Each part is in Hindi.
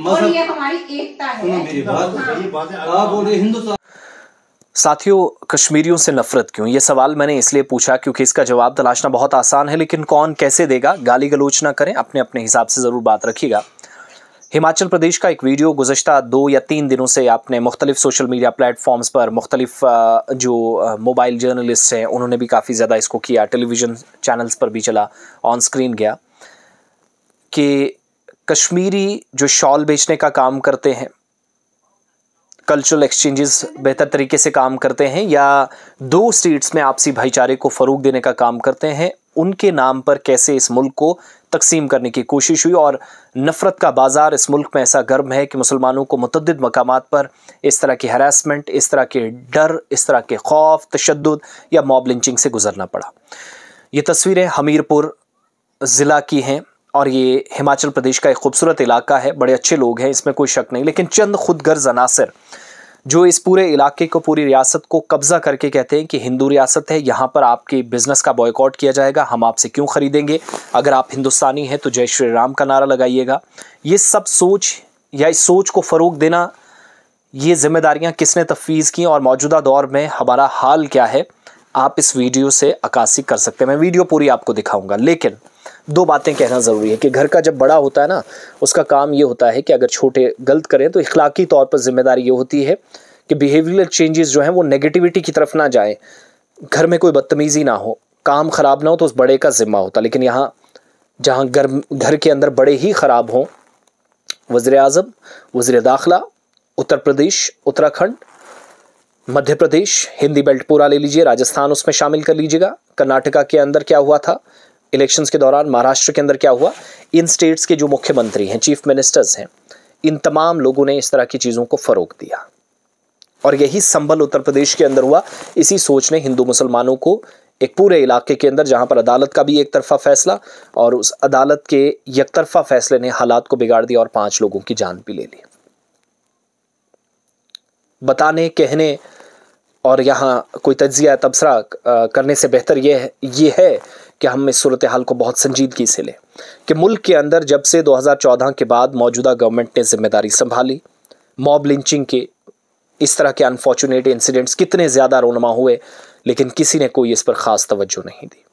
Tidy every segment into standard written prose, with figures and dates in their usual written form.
और ये हमारी एकता है। मेरी बात आप बोल रहे हिंदुस्तान। साथियों, कश्मीरियों से नफरत क्यों? ये सवाल मैंने इसलिए पूछा क्योंकि इसका जवाब तलाशना बहुत आसान है, लेकिन कौन कैसे देगा? गाली गलोच ना करें, अपने अपने हिसाब से ज़रूर बात रखिएगा। हिमाचल प्रदेश का एक वीडियो गुज़श्ता 2 या 3 दिनों से आपने मुख्तलिफ सोशल मीडिया प्लेटफॉर्म्स पर, मुख्तलिफ जो मोबाइल जर्नलिस्ट हैं उन्होंने भी काफ़ी ज़्यादा इसको किया, टेलीविज़न चैनल्स पर भी चला, ऑन स्क्रीन गया, कि कश्मीरी जो शॉल बेचने का काम करते हैं, कल्चरल एक्सचेंजेस बेहतर तरीके से काम करते हैं, या 2 स्टेट्स में आपसी भाईचारे को फ़रोग देने का काम करते हैं, उनके नाम पर कैसे इस मुल्क को तकसीम करने की कोशिश हुई। और नफ़रत का बाज़ार इस मुल्क में ऐसा गर्म है कि मुसलमानों को मुतअद्दिद मकामात पर इस तरह की हरासमेंट, इस तरह के डर, इस तरह के खौफ, तशद्दुद या मॉब लिंचिंग से गुजरना पड़ा। ये तस्वीरें हमीरपुर ज़िला की हैं और ये हिमाचल प्रदेश का एक खूबसूरत इलाका है, बड़े अच्छे लोग हैं, इसमें कोई शक नहीं, लेकिन चंद खुदगर्ज अनासर जो इस पूरे इलाके को, पूरी रियासत को कब्जा करके कहते हैं कि हिंदू रियासत है, यहाँ पर आपके बिजनेस का बॉयकॉट किया जाएगा, हम आपसे क्यों खरीदेंगे, अगर आप हिंदुस्तानी हैं तो जय श्री राम का नारा लगाइएगा। ये सब सोच या इस सोच को फ़रोग देना, ये जिम्मेदारियाँ किसने तफवीज़ की और मौजूदा दौर में हमारा हाल क्या है, आप इस वीडियो से अक्कासी कर सकते हैं। मैं वीडियो पूरी आपको दिखाऊँगा, लेकिन 2 बातें कहना ज़रूरी है कि घर का जब बड़ा होता है ना, उसका काम ये होता है कि अगर छोटे गलत करें तो इखलाकी तौर पर जिम्मेदारी ये होती है कि बिहेवियरल चेंजेस जो हैं वो नेगेटिविटी की तरफ ना जाएं, घर में कोई बदतमीज़ी ना हो, काम ख़राब ना हो तो उस बड़े का ज़िम्मा होता। लेकिन यहाँ जहाँ घर के अंदर बड़े ही ख़राब हों, वज़ीर-ए-आज़म, वज़ीर-ए-दाख़िला, उत्तर प्रदेश, उत्तराखंड, मध्य प्रदेश, हिंदी बेल्ट पूरा ले लीजिए, राजस्थान उसमें शामिल कर लीजिएगा, कर्नाटका के अंदर क्या हुआ था इलेक्शंस के दौरान, महाराष्ट्र के अंदर क्या हुआ, इन स्टेट्स के जो मुख्यमंत्री हैं, चीफ मिनिस्टर्स हैं, इन तमाम लोगों ने इस तरह की चीज़ों को फ़रोग दिया। और यही संभल उत्तर प्रदेश के अंदर हुआ। इसी सोच ने हिंदू मुसलमानों को एक पूरे इलाके के अंदर, जहां पर अदालत का भी एक तरफा फैसला और उस अदालत के एकतरफा फैसले ने हालात को बिगाड़ दिया और 5 लोगों की जान भी ले ली। बताने, कहने और यहाँ कोई तज्जिया तबसरा करने से बेहतर ये है कि हम इस सूरत हाल को बहुत संजीदगी से लें कि मुल्क के अंदर जब से 2014 के बाद मौजूदा गवर्नमेंट ने जिम्मेदारी संभाली, मॉब लिंचिंग के इस तरह के अनफॉर्चुनेट इंसिडेंट्स कितने ज़्यादा रोनमा हुए, लेकिन किसी ने कोई इस पर ख़ास तवज्जो नहीं दी।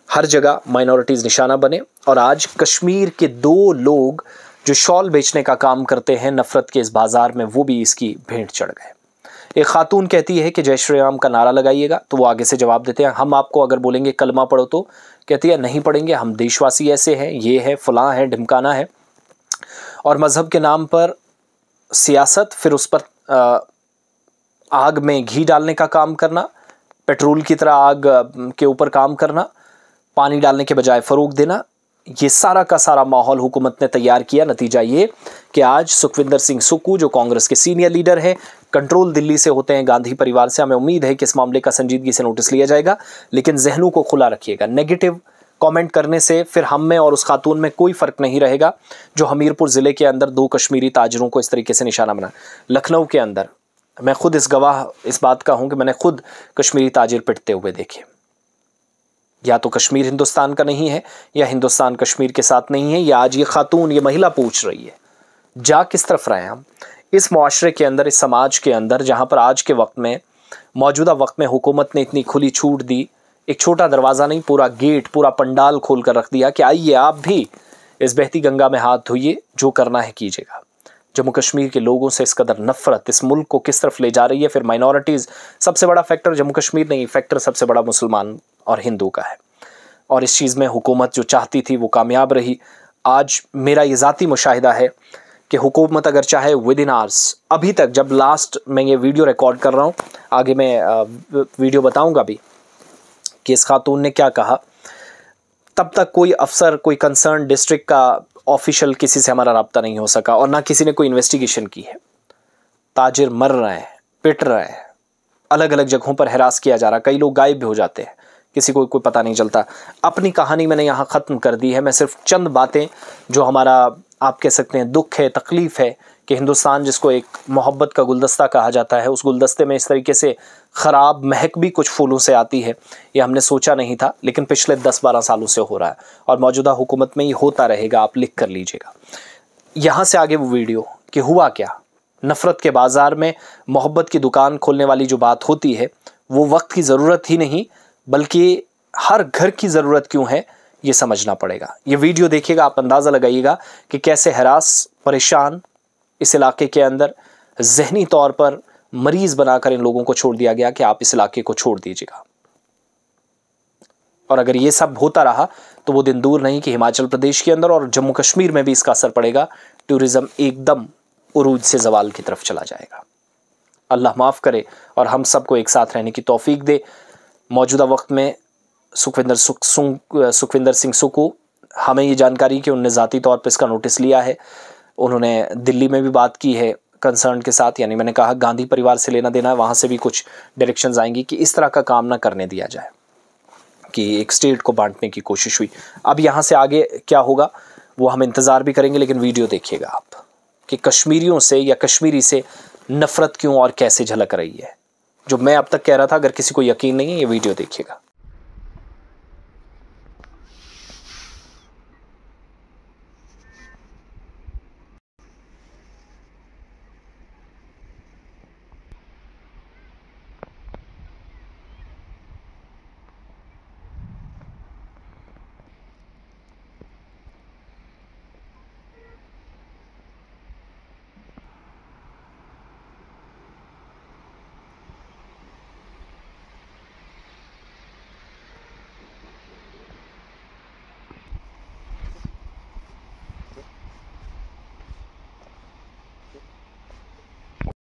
हर जगह माइनॉरिटीज़ निशाना बने और आज कश्मीर के 2 लोग जो शॉल बेचने का काम करते हैं नफ़रत के इस बाज़ार में, वो भी इसकी भेंट चढ़ गए। एक खातून कहती है कि जय श्री राम का नारा लगाइएगा, तो वो आगे से जवाब देते हैं, हम आपको अगर बोलेंगे कलमा पढ़ो तो कहती है नहीं पढ़ेंगे, हम देशवासी ऐसे हैं, ये है, फलां है, ढिमकाना है। और मज़हब के नाम पर सियासत, फिर उस पर आग में घी डालने का काम करना, पेट्रोल की तरह आग के ऊपर काम करना, पानी डालने के बजाय फ़रोग देना, ये सारा का सारा माहौल हुकूमत ने तैयार किया। नतीजा ये कि आज सुखविंदर सिंह सुक्खू जो कांग्रेस के सीनियर लीडर हैं, कंट्रोल दिल्ली से होते हैं, गांधी परिवार से। हमें उम्मीद है कि इस मामले का संजीदगी से नोटिस लिया जाएगा, लेकिन जहनों को खुला रखिएगा। नेगेटिव कमेंट करने से फिर हम में और उस खातून में कोई फ़र्क नहीं रहेगा जो हमीरपुर ज़िले के अंदर 2 कश्मीरी ताजरों को इस तरीके से निशाना बना। लखनऊ के अंदर मैं खुद इस गवाह इस बात का हूँ कि मैंने खुद कश्मीरी ताजिर पिटते हुए देखे। या तो कश्मीर हिंदुस्तान का नहीं है या हिंदुस्तान कश्मीर के साथ नहीं है, या आज ये खातून, ये महिला पूछ रही है जा किस तरफ रहे हम इस मुआशरे के अंदर, इस समाज के अंदर, जहाँ पर आज के वक्त में, मौजूदा वक्त में हुकूमत ने इतनी खुली छूट दी, एक छोटा दरवाज़ा नहीं, पूरा गेट, पूरा पंडाल खोल कर रख दिया कि आइए आप भी इस बहती गंगा में हाथ धोइए, जो करना है कीजिएगा। जम्मू कश्मीर के लोगों से इस कदर नफ़रत इस मुल्क को किस तरफ ले जा रही है। फिर माइनॉरिटीज़, सबसे बड़ा फैक्टर जम्मू कश्मीर नहीं, फैक्टर सबसे बड़ा मुसलमान और हिंदू का है। और इस चीज़ में हुकूमत जो चाहती थी वो कामयाब रही। आज मेरा ये ज़ाती मुशाहिदा है कि हुकूमत अगर चाहे विद इन आवर्स, अभी तक जब लास्ट मैं ये वीडियो रिकॉर्ड कर रहा हूँ, आगे मैं वीडियो बताऊँगा भी कि इस खातून ने क्या कहा, तब तक कोई अफसर, कोई कंसर्न डिस्ट्रिक्ट का ऑफिशियल, किसी से हमारा रब्ता नहीं हो सका और ना किसी ने कोई इन्वेस्टिगेशन की है। ताजिर मर रहे हैं, पिट रहे हैं, अलग अलग जगहों पर हरास किया जा रहा है, कई लोग गायब भी हो जाते हैं, किसी को कोई पता नहीं चलता। अपनी कहानी मैंने यहाँ ख़त्म कर दी है। मैं सिर्फ चंद बातें जो हमारा, आप कह सकते हैं, दुख है, तकलीफ़ है कि हिंदुस्तान जिसको एक मोहब्बत का गुलदस्ता कहा जाता है, उस गुलदस्ते में इस तरीके से ख़राब महक भी कुछ फूलों से आती है, ये हमने सोचा नहीं था, लेकिन पिछले 10-12 सालों से हो रहा है और मौजूदा हुकूमत में ये होता रहेगा। आप लिख कर लीजिएगा। यहाँ से आगे वो वीडियो कि हुआ क्या। नफरत के बाजार में मोहब्बत की दुकान खोलने वाली जो बात होती है वो वक्त की ज़रूरत ही नहीं बल्कि हर घर की ज़रूरत क्यों है ये समझना पड़ेगा। ये वीडियो देखिएगा, आप अंदाज़ा लगाइएगा कि कैसे हरास, परेशान इस इलाके के अंदर ज़हनी तौर पर मरीज़ बनाकर इन लोगों को छोड़ दिया गया कि आप इस इलाके को छोड़ दीजिएगा। और अगर ये सब होता रहा तो वो दिन दूर नहीं कि हिमाचल प्रदेश के अंदर और जम्मू कश्मीर में भी इसका असर पड़ेगा। टूरिज़्म एकदम उरूज से जवाल की तरफ चला जाएगा। अल्लाह माफ़ करे और हम सबको एक साथ रहने की तौफीक दे। मौजूदा वक्त में सुखविंदर सिंह सुक्खू, हमें ये जानकारी कि उन्होंने ज़ाती तौर पर इसका नोटिस लिया है। उन्होंने दिल्ली में भी बात की है कंसर्न के साथ, यानी मैंने कहा गांधी परिवार से लेना देना है, वहाँ से भी कुछ डायरेक्शंस आएंगी कि इस तरह का काम ना करने दिया जाए कि एक स्टेट को बांटने की कोशिश हुई। अब यहाँ से आगे क्या होगा वो हम इंतज़ार भी करेंगे, लेकिन वीडियो देखिएगा आप कि कश्मीरियों से या कश्मीरी से नफ़रत क्यों और कैसे झलक रही है। जो मैं अब तक कह रहा था, अगर किसी को यकीन नहीं है ये वीडियो देखिएगा।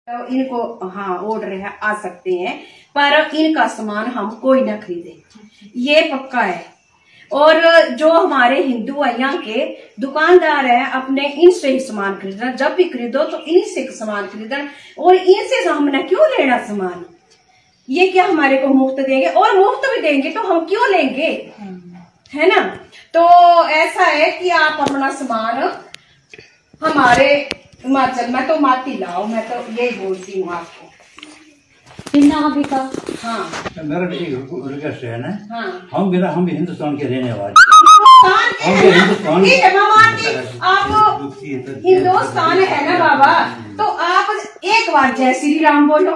तो इनको ऑर्डर है, आ सकते हैं, पर इनका सामान हम कोई ना खरीदे, ये पक्का है। और जो हमारे हिंदू यहाँ के दुकानदार हैं अपने इनसे ही सामान खरीदना, जब भी खरीदो तो इनसे सामान खरीदना, और इनसे हमने क्यों लेना सामान। ये क्या हमारे को मुफ्त देंगे, और मुफ्त भी देंगे तो हम क्यों लेंगे, है ना। तो ऐसा है कि आप अपना सामान हमारे हिमाचल में तो माती लाओ, मैं तो यही बोलती हूँ आपको। हाँ, मेरा रिक्वेस्ट है ना, हाँ, हम भी हिंदुस्तान के रहने वाले, ठीक है, मैं मानती। आप हिंदुस्तान है ना बाबा, तो आप एक बार जय श्री राम बोलो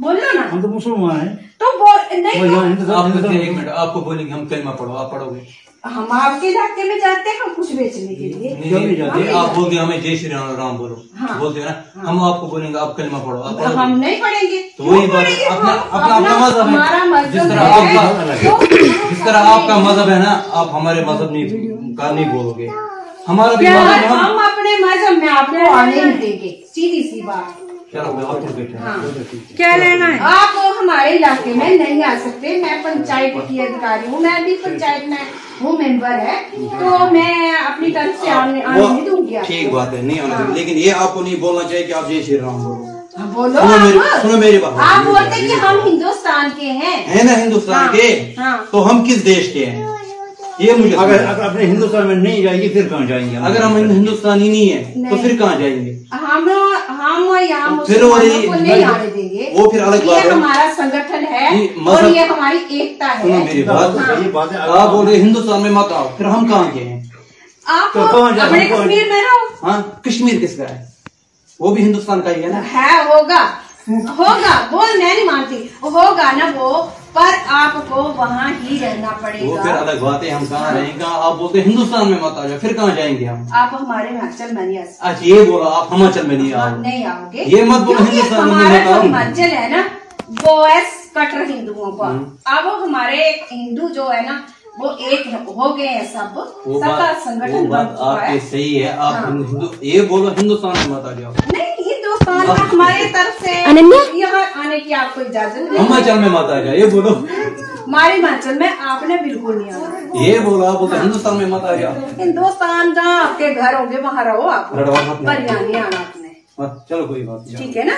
ना। हम तो मुसलमान हैं, तो नहीं, एक मिनट, आपको बोलेंगे हम कलमा पढ़ो, आप पढ़ोगे। हम आपके इलाके में जाते हैं, हम कुछ बेचने के लिए नहीं जाते, आप बोलते हमें जय श्री राम बोलो, हाँ, बोलते हैं ना, हम आपको बोलेंगे आप कलमा पढ़ो, आप पढ़ोगे। हम नहीं पढ़ेंगे, तो वही बात, अपना मजहब है, जिस तरह आपका मजहब है ना, आप हमारे मजहब नहीं बोलोगे। हमारा भी हम अपने मजहब में आपको आने नहीं देंगे, सीधी सी बात। हाँ। क्या लेना है, आप हमारे इलाके में नहीं आ सकते। मैं पंचायत की अधिकारी हूँ, मैं भी पंचायत में हूँ, मेंबर है, तो मैं अपनी तरफ से आने नहीं दूंगी। ठीक बात है, नहीं आना, लेकिन ये आपको नहीं बोलना चाहिए कि आप जय श्री राम बोलो। बोलो, सुनो मेरी बात। आप बोलते कि हम हिंदुस्तान के हैं, है ना, हिंदुस्तान के, तो हम किस देश के हैं ये मुझे। अगर अपने हिंदुस्तान में नहीं जाएंगे फिर कहाँ जाएंगे। अगर हम हिंदुस्तानी नहीं है तो फिर कहाँ जाएंगे। हम यहाँ फिर को नहीं आने देंगे, वो फिर अलग बात है। ये हमारा संगठन है और ये हमारी एकता है। सुनो मेरी बात, आप बोल रहे हिंदुस्तान में मत आओ, फिर हम कहाँ के हैं। आप अपने कश्मीर में रहो। हाँ, कश्मीर किसका है, वो भी हिंदुस्तान का ही है ना। है, होगा बोल, मैं नहीं मानती, होगा ना वो, पर आपको वहाँ ही रहना पड़ेगा। वो फिर अलग बात है, हम कहाँ रहेंगे। आप बोलते हिंदुस्तान में मत आ जाओ, फिर कहाँ जाएंगे हम। आप हमारे हिमाचल में नहीं आ सकते। अच्छा, ये बोला आप हिमाचल में नहीं आओगे, नहीं आओगे, ये मत बोलो हिंदुस्तान में हमारा जो हिमाचल है ना वो है कट्टर हिंदुओं का। अब वो एक हिंदू जो है ना वो एक हो गए हैं, सबका संगठन बन चुका है। सही है, आप हिंदू ये बोलो हिंदुस्तान में मत आ जाओ। नहीं, हिंदुस्तान में हमारी तरफ से यहाँ आने की आपको इजाजत नहीं। हिमाचल में मत आ जाओ, ये बोलो। हमारे हिमाचल में आपने बिल्कुल नहीं आना, ये बोलो। आप बोलते हिंदुस्तान में मत आ जाओ। हिंदुस्तान जहाँ आपके घर होंगे वहाँ रहो, आप पर यहाँ नहीं आना आपने। चलो कोई बात नहीं, ठीक है ना।